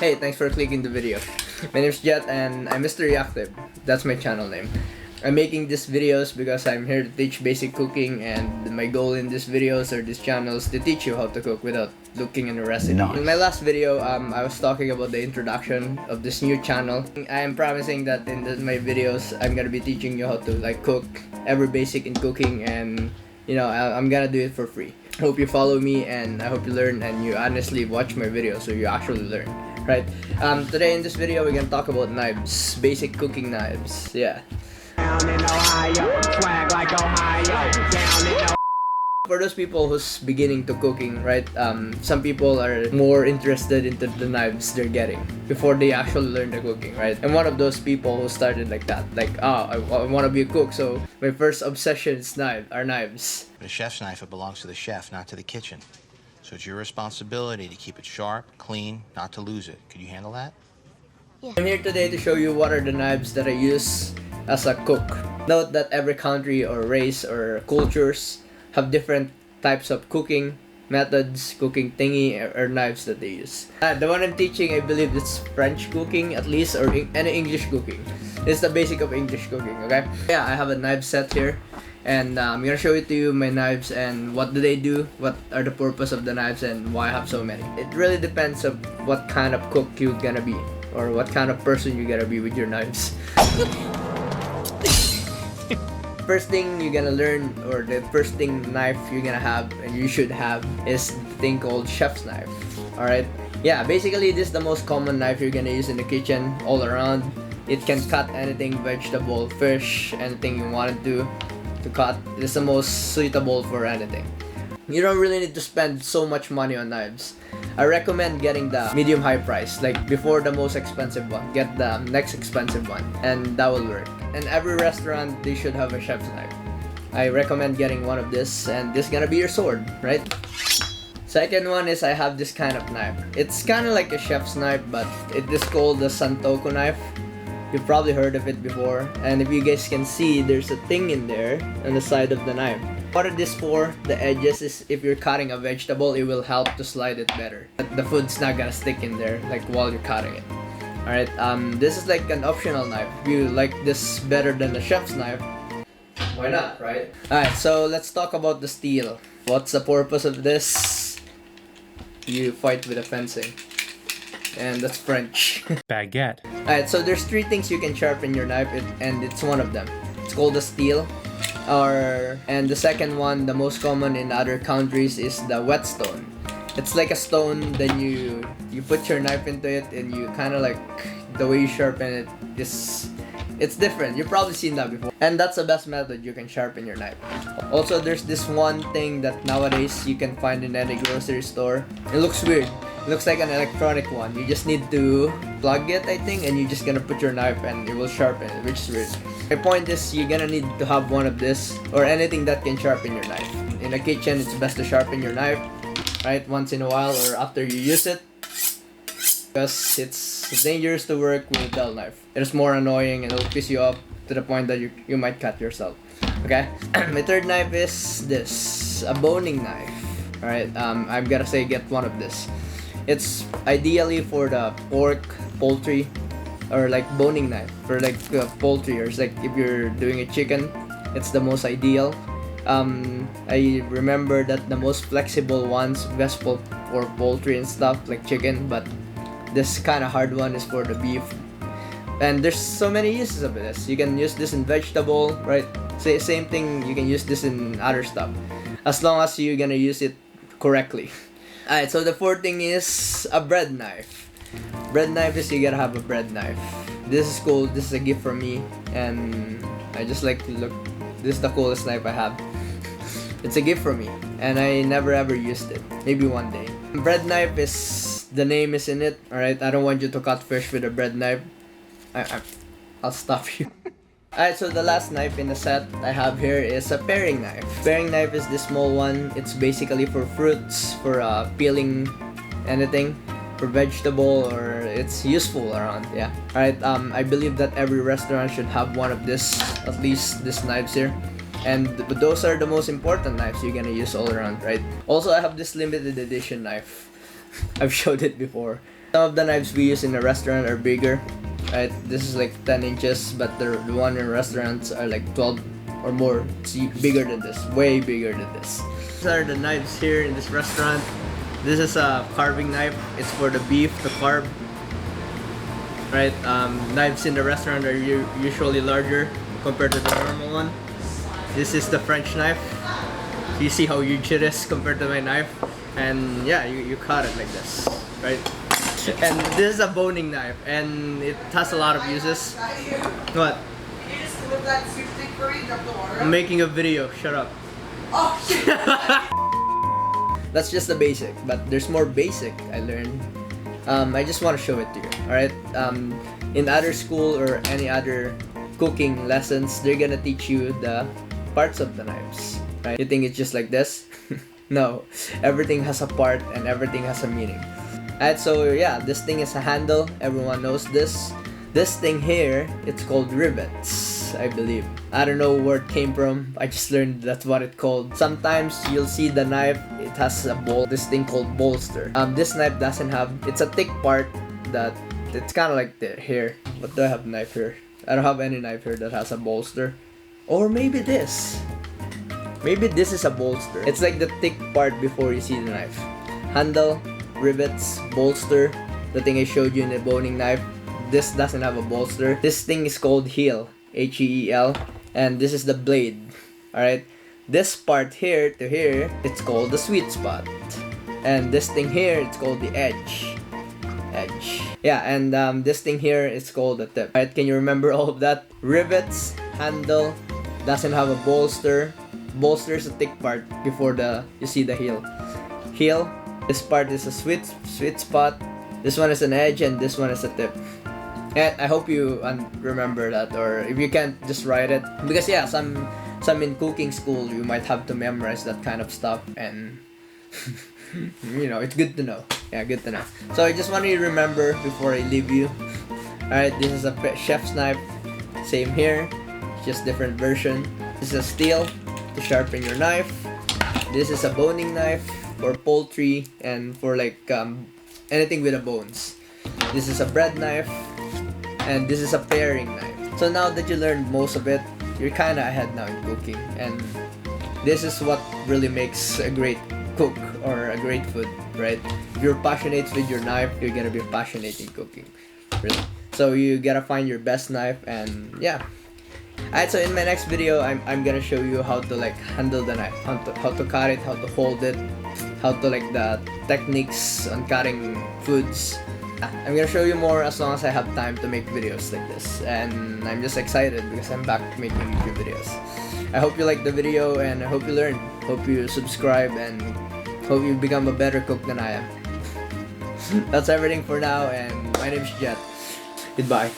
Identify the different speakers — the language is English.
Speaker 1: Hey, thanks for clicking the video. My name's Jet and I'm Mr. Reactive. That's my channel name. I'm making these videos because I'm here to teach basic cooking, and my goal in these videos or these channels to teach you how to cook without looking in a recipe. Nice. In my last video, I was talking about the introduction of this new channel. I am promising that in my videos, I'm gonna be teaching you how to cook every basic in cooking, and I'm gonna do it for free. Hope you follow me, and I hope you learn and you honestly watch my videos so you actually learn. Right? Today in this video, we're gonna talk about knives, basic cooking knives. Yeah. For those people who's beginning to cooking, right? Some people are more interested into the knives they're getting before they actually learn the cooking, right? And one of those people who started like that, I want to be a cook, so my first obsession is knives.
Speaker 2: With a chef's knife, it belongs to the chef, not to the kitchen. So it's your responsibility to keep it sharp, clean, not to lose it. Could you handle that?
Speaker 1: Yeah. I'm here today to show you what are the knives that I use as a cook. Note that every country or race or cultures have different types of cooking methods, cooking thingy, or knives that they use. The one I'm teaching, I believe it's French cooking at least, or any English cooking. It's the basic of English cooking, okay? Yeah, I have a knife set here, and I'm gonna show it to you, my knives, and what do they do, what are the purpose of the knives, and why I have so many. It really depends on what kind of cook you're gonna be, or what kind of person you're gonna be with your knives. First thing you're gonna learn, or the first thing knife you're gonna have and you should have, is the thing called chef's knife. Alright? Yeah, basically this is the most common knife you're gonna use in the kitchen all around. It can cut anything, vegetable, fish, anything you wanted to cut. It's the most suitable for anything. You don't really need to spend so much money on knives. I recommend getting the medium high price, like before the most expensive one. Get the next expensive one, and that will work. And every restaurant, they should have a chef's knife. I recommend getting one of this, and this is gonna be your sword, right? Second one is I have this kind of knife. It's kind of like a chef's knife, but it is called the Santoku knife. You've probably heard of it before, and if you guys can see, there's a thing in there on the side of the knife. What are this for? The edges is if you're cutting a vegetable, it will help to slide it better. The food's not gonna stick in there while you're cutting it. Alright, this is like an optional knife. If you like this better than the chef's knife, why not, right? Alright, so let's talk about the steel. What's the purpose of this? You fight with a fencing. And that's French.
Speaker 3: Baguette.
Speaker 1: Alright, so there's three things you can sharpen your knife, and it's one of them. It's called the steel. And the second one, the most common in other countries, is the whetstone. It's like a stone, then you put your knife into it, and you kind of the way you sharpen it it's different. You've probably seen that before, and that's the best method you can sharpen your knife. Also, there's this one thing that nowadays you can find in any grocery store. It looks weird. It looks like an electronic one. You just need to plug it, I think, and you're just gonna put your knife and it will sharpen it, which is weird. My point is, you're gonna need to have one of this, or anything that can sharpen your knife. In a kitchen, it's best to sharpen your knife, right, once in a while or after you use it, because it's dangerous to work with a dull knife. It's more annoying and it'll piss you off to the point that you might cut yourself. Okay? My third knife is this, a boning knife. Alright, I'm gonna say get one of this. It's ideally for the pork, poultry, or boning knife for poultry, or if you're doing a chicken, it's the most ideal. I remember that the most flexible ones best for poultry and stuff like chicken, but this kind of hard one is for the beef. And there's so many uses of this. You can use this in vegetable, right? Same thing, you can use this in other stuff, as long as you're gonna use it correctly. Alright, so the fourth thing is a bread knife. Bread knife is you gotta have a bread knife. This is cool. This is a gift from me, and I just like to look. This is the coolest knife I have. It's a gift from me, and I never ever used it. Maybe one day. Bread knife is, the name is in it. Alright, I don't want you to cut fish with a bread knife. I'll stop you. Alright, so the last knife in the set I have here is a paring knife. Paring knife is this small one. It's basically for fruits, for peeling anything, for vegetable, or it's useful around, yeah. Alright, I believe that every restaurant should have one of this, at least these knives here. And those are the most important knives you're gonna use all around, right? Also, I have this limited edition knife. I've showed it before. Some of the knives we use in the restaurant are bigger. Right, this is like 10 inches, but the one in restaurants are like 12 or more. It's bigger than this, way bigger than this. These are the knives here in this restaurant. This is a carving knife. It's for the beef, the carb. Right, knives in the restaurant are usually larger compared to the normal one. This is the French knife. You see how huge it is compared to my knife, and yeah, you cut it like this, right? And this is a boning knife, and it has a lot of uses. What? I'm making a video. Shut up.
Speaker 3: Oh shit!
Speaker 1: That's just the basic, but there's more basic I learned. I just want to show it to you. All right. In other school or any other cooking lessons, they're gonna teach you the parts of the knives. Right? You think it's just like this? No. Everything has a part and everything has a meaning. Alright, so yeah, this thing is a handle. Everyone knows this. This thing here, it's called rivets, I believe. I don't know where it came from. I just learned that's what it's called. Sometimes you'll see the knife, it has a this thing called bolster. This knife doesn't have, it's a thick part that, it's kind of like here. What do I have knife here? I don't have any knife here that has a bolster. Or maybe this. Maybe this is a bolster. It's like the thick part before you see the knife. Handle, rivets, bolster, the thing I showed you in the boning knife. This doesn't have a bolster. This thing is called heel, H-E-E-L, and this is the blade. Alright, this part here to here, it's called the sweet spot, and this thing here, it's called the edge. Yeah, and this thing here is called the tip. Alright, can you remember all of that? Rivets, handle, doesn't have a bolster. Bolster is a thick part before you see the heel. Heel, this part is a sweet spot. This one is an edge, and this one is a tip. And I hope you remember that, or if you can't, just write it. Because yeah, some in cooking school you might have to memorize that kind of stuff, and you know, it's good to know. Yeah, good to know. So I just want you to remember before I leave you. Alright, this is a chef's knife. Same here, just different version. This is a steel to sharpen your knife. This is a boning knife for poultry and for like anything with the bones. This is a bread knife, and this is a paring knife. So now that you learned most of it, you're kinda ahead now in cooking, and this is what really makes a great cook or a great food, right? If you're passionate with your knife, you're gonna be passionate in cooking, really. So you gotta find your best knife, and yeah. Alright, so in my next video, I'm gonna show you how to like handle the knife, how to cut it, how to hold it, how to like the techniques on cutting foods. I'm gonna show you more as long as I have time to make videos like this, and I'm just excited because I'm back making YouTube videos. I hope you like the video, and I hope you learn. Hope you subscribe, and hope you become a better cook than I am. That's everything for now, and my name is Jet. Goodbye.